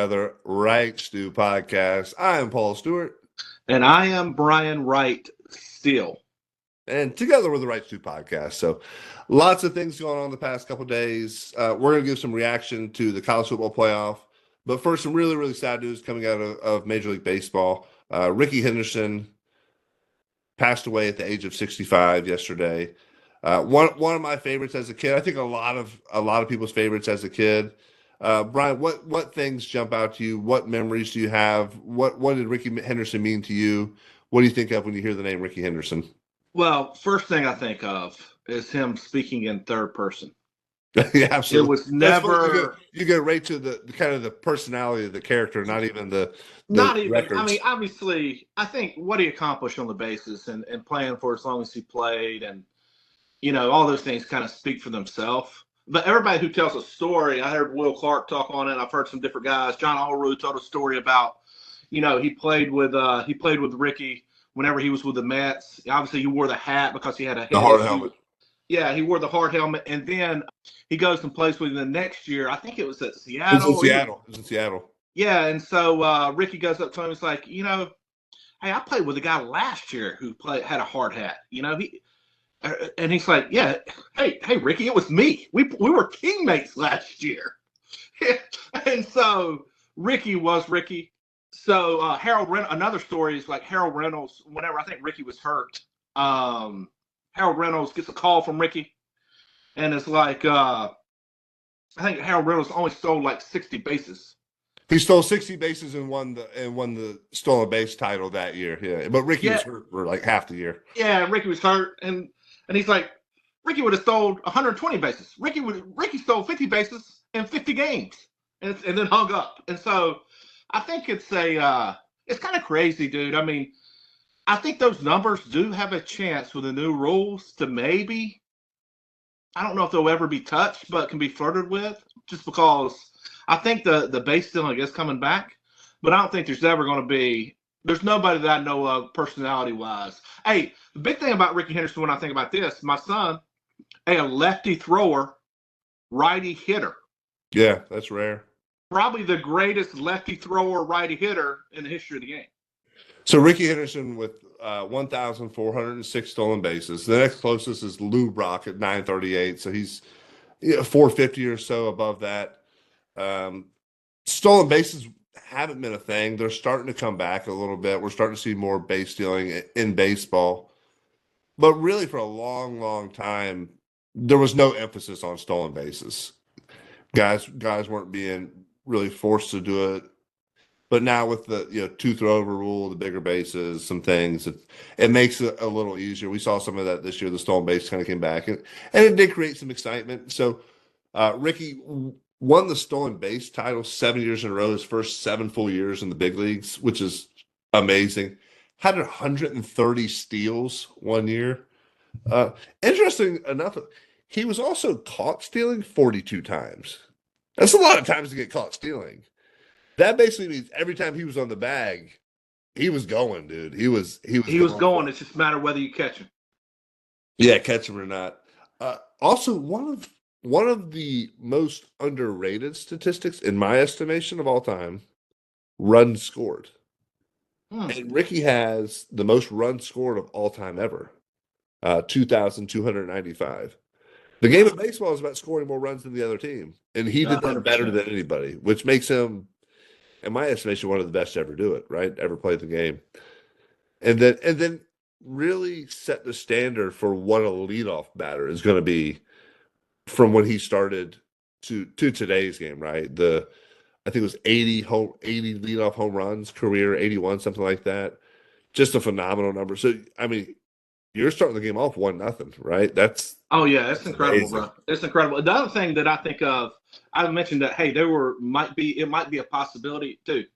another Wright Stew podcast. I am Paul Stewart. And I am Brian Wright still. And together with the Wright Stew podcast. So lots of things going on the past couple of days. We're going to give some reaction to the college football playoff. But first, some really, really sad news coming out of Major League Baseball. Rickey Henderson passed away at the age of 65 yesterday. One of my favorites as a kid. I think a lot of people's favorites as a kid. Brian, what things jump out to you? What memories do you have? What did Rickey Henderson mean to you? What do you think of when you hear the name Rickey Henderson? Well, first thing I think of is him speaking in third person. Yeah, absolutely. It was never. You go right to the kind of the personality of the character, not even the records. I mean, obviously, I think what he accomplished on the bases and playing for as long as he played, and all those things kind of speak for themselves. But everybody who tells a story, I heard Will Clark talk on it. I've heard some different guys. John Allrood told a story about, he played with Rickey whenever he was with the Mets. Obviously, he wore the hat because he had a hard helmet. Yeah, he wore the hard helmet, and then he goes and plays with him the next year. I think it was at Seattle. It was in Seattle. Yeah, and so Rickey goes up to him. He's like, hey, I played with a guy last year who had a hard hat. And he's like, yeah, hey, Rickey, it was me. We were teammates last year. And so Rickey was Rickey. So another story is like Harold Reynolds, whenever I think Rickey was hurt, Harold Reynolds gets a call from Rickey, and it's like, I think Harold Reynolds only stole like 60 bases. He stole 60 bases and won the stolen base title that year. Yeah, but Rickey was hurt for like half the year. Yeah, Rickey was hurt, and he's like, Rickey would have stole 120 bases. Rickey stole 50 bases in 50 games, and then hung up. And so I think it's kind of crazy, dude. I mean, I think those numbers do have a chance with the new rules to maybe, I don't know if they'll ever be touched, but can be flirted with, just because I think the base stealing is coming back, but I don't think there's nobody that I know of personality-wise. Hey, the big thing about Rickey Henderson when I think about this, my son, a lefty thrower, righty hitter. Yeah, that's rare. Probably the greatest lefty thrower, righty hitter in the history of the game. So Rickey Henderson with 1,406 stolen bases. The next closest is Lou Brock at 938. So he's 450 or so above that. Stolen bases haven't been a thing. They're starting to come back a little bit. We're starting to see more base stealing in baseball. But really for a long, long time, there was no emphasis on stolen bases. Guys weren't being really forced to do it. But now with the two throw over rule, the bigger bases, some things, it makes it a little easier. We saw some of that this year. The stolen base kind of came back, and it did create some excitement. So Rickey won the stolen base title 7 years in a row, his first 7 full years in the big leagues, which is amazing. Had 130 steals one year. Interesting enough, he was also caught stealing 42 times. That's a lot of times to get caught stealing. That basically means every time he was on the bag, he was going, dude. He was going. It's just a matter of whether you catch him. Yeah, catch him or not. Also, one of the most underrated statistics, in my estimation, of all time, runs scored. And Rickey has the most runs scored of all time ever, 2,295. The game of baseball is about scoring more runs than the other team, and he did that better than anybody, which makes him, in my estimation, one of the best to ever do it, right? Ever played the game. And then really set the standard for what a leadoff batter is going to be from when he started to today's game, right? I think it was 80 leadoff home runs, career 81, something like that. Just a phenomenal number. So, I mean, you're starting the game off 1-0, right? That's it's incredible, amazing. Bro. It's incredible. The other thing that I think of, I mentioned that, hey, it might be a possibility, dude.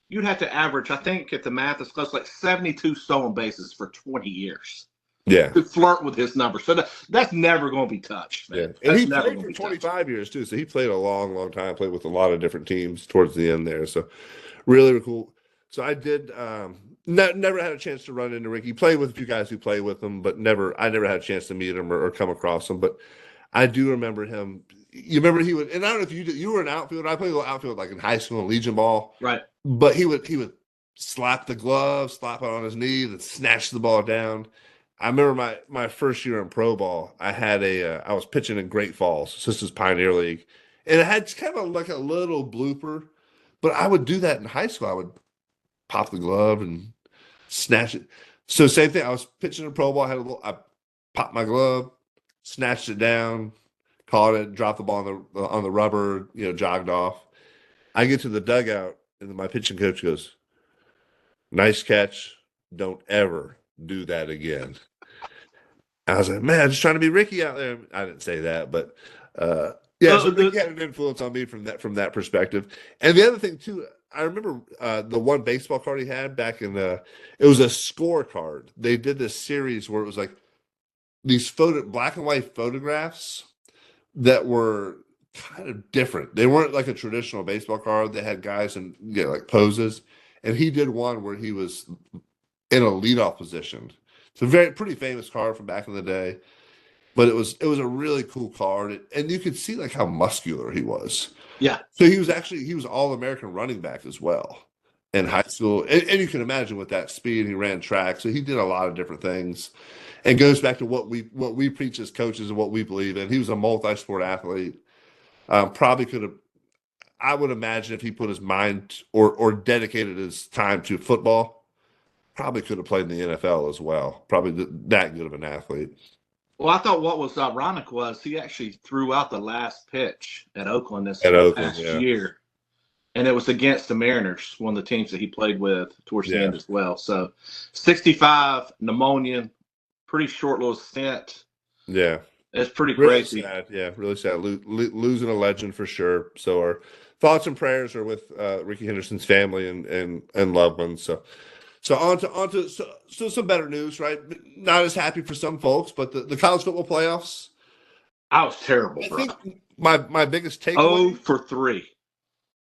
You'd have to average, I think, if the math is close, like 72 stolen bases for 20 years. Yeah. To flirt with his number. So that's never going to be touched, man. Yeah. And he played for 25 years, too. So he played a long, long time, played with a lot of different teams towards the end there. So really, really cool. So I did never had a chance to run into Rickey. Played with a few guys who play with him, but I never had a chance to meet him or come across him. But I do remember him you remember he would, and I don't know if you were an outfielder. I played a little outfield like in high school and Legion ball. Right. But he would slap the glove, slap it on his knee, and snatch the ball down. I remember my first year in pro ball. I was pitching in Great Falls, so this is Pioneer League, and it had kind of like a little blooper. But I would do that in high school. I would pop the glove and snatch it. So same thing. I was pitching in pro ball. I popped my glove, snatched it down, caught it, dropped the ball on the rubber. Jogged off. I get to the dugout, and then my pitching coach goes, "Nice catch. Don't ever do that again." I was like, "Man, I'm just trying to be Rickey out there." I didn't say that, but so Rickey had an influence on me from that perspective. And the other thing too, I remember the one baseball card he had back in it was a scorecard. They did this series where it was like these black and white photographs that were kind of different. They weren't like a traditional baseball card. They had guys in like poses, and he did one where he was in a leadoff position. It's a pretty famous card from back in the day, but it was a really cool card, and you could see like how muscular he was. Yeah. So he was All-American running back as well in high school, and you can imagine with that speed, he ran track, so he did a lot of different things. And goes back to what we preach as coaches and what we believe in. He was a multi-sport athlete. Probably could have. I would imagine if he put his mind or dedicated his time to football, probably could have played in the NFL as well. Probably that good of an athlete. Well, I thought what was ironic was he actually threw out the last pitch at Oakland this past year, and it was against the Mariners, one of the teams that he played with towards the end as well. So, 65, pneumonia. Pretty short little stint. Yeah. It's pretty really crazy. Sad. Yeah, really sad. Losing a legend for sure. So our thoughts and prayers are with Rickey Henderson's family and loved ones. So on to some better news, right? Not as happy for some folks, but the college football playoffs. I was terrible, bro. I think my biggest takeaway. 0 for 3.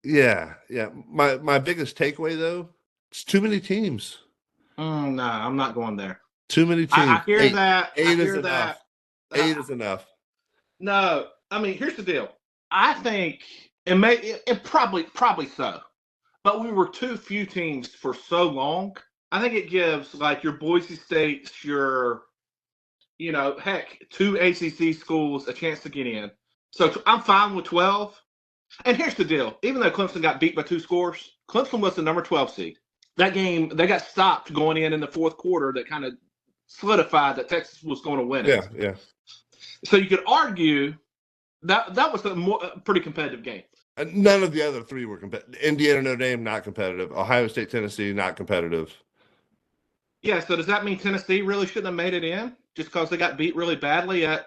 Yeah. My biggest takeaway though, it's too many teams. No, I'm not going there. Too many teams. I hear that. Eight is enough. 8 is enough. No, I mean, here's the deal. I think it probably so, but we were too few teams for so long. I think it gives like your Boise States, your, heck, 2 ACC schools a chance to get in. So I'm fine with 12. And here's the deal. Even though Clemson got beat by 2 scores, Clemson was the number 12 seed. That game, they got stopped going in the fourth quarter. That kind of solidified that Texas was going to win it. Yeah. So you could argue that was a pretty competitive game. None of the other 3 were competitive. Indiana, Notre Dame, not competitive. Ohio State, Tennessee, not competitive. Yeah, so does that mean Tennessee really shouldn't have made it in just because they got beat really badly? I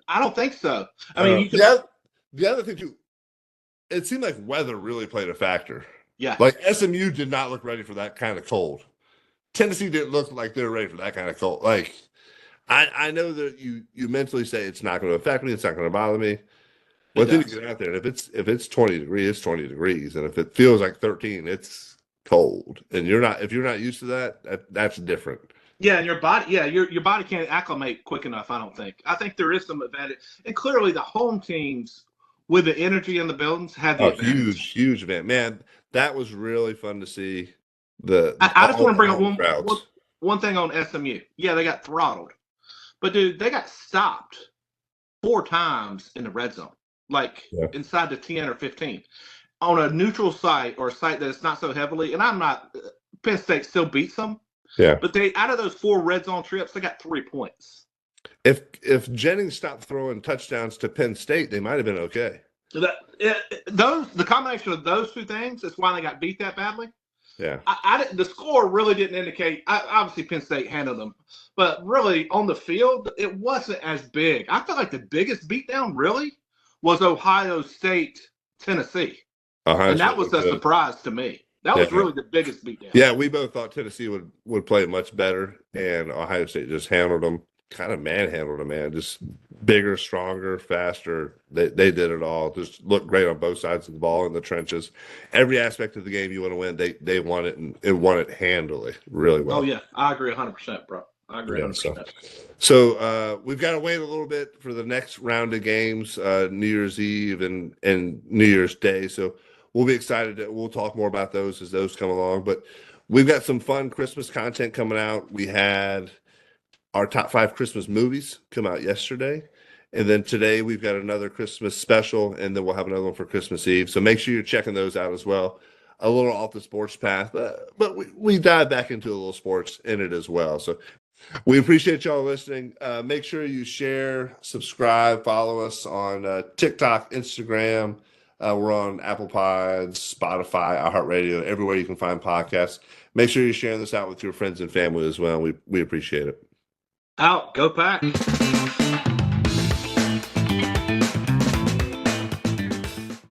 don't think so. I mean, the other thing too, it seemed like weather really played a factor. Yeah. Like SMU did not look ready for that kind of cold. Tennessee didn't look like they were ready for that kind of cold. Like, I know that you mentally say it's not going to affect me, it's not going to bother me. But then you get out there, and if it's 20 degrees, it's 20 degrees, and if it feels like 13, it's cold. And if you're not used to that's different. Yeah, and your body can't acclimate quick enough. I don't think. I think there is some advantage, and clearly the home teams with the energy in the buildings had the advantage. huge event, man. That was really fun to see. I just want to bring up one thing on SMU. Yeah, they got throttled. But, dude, they got stopped 4 times in the red zone, inside the 10 or 15. On a neutral site or a site that is not so heavily, and Penn State still beats them. Yeah. But out of those 4 red zone trips, they got 3 points. If Jennings stopped throwing touchdowns to Penn State, they might have been okay. The combination of those 2 things is why they got beat that badly. Yeah. The score really didn't indicate. Obviously, Penn State handled them, but really on the field, it wasn't as big. I feel like the biggest beatdown really was Ohio State, Tennessee, and that was a surprise to me. That was really the biggest beatdown. Yeah, we both thought Tennessee would play much better, and Ohio State just handled them, kind of manhandled them, man. Just bigger, stronger, faster. They did it all. Just looked great on both sides of the ball in the trenches. Every aspect of the game you want to win, they won it, and won it handily, really well. Oh, yeah. I agree 100%, bro. I agree. Yeah, 100%. so we've got to wait a little bit for the next round of games, New Year's Eve and New Year's Day. So we'll be excited. We'll talk more about those as those come along. But we've got some fun Christmas content coming out. We had our top 5 Christmas movies come out yesterday. And then today we've got another Christmas special, and then we'll have another one for Christmas Eve. So make sure you're checking those out as well. A little off the sports path, but we dive back into a little sports in it as well. So we appreciate y'all listening. Make sure you share, subscribe, follow us on TikTok, Instagram. We're on Apple Pods, Spotify, iHeartRadio, everywhere you can find podcasts. Make sure you're sharing this out with your friends and family as well. We appreciate it. Out. Go Pack.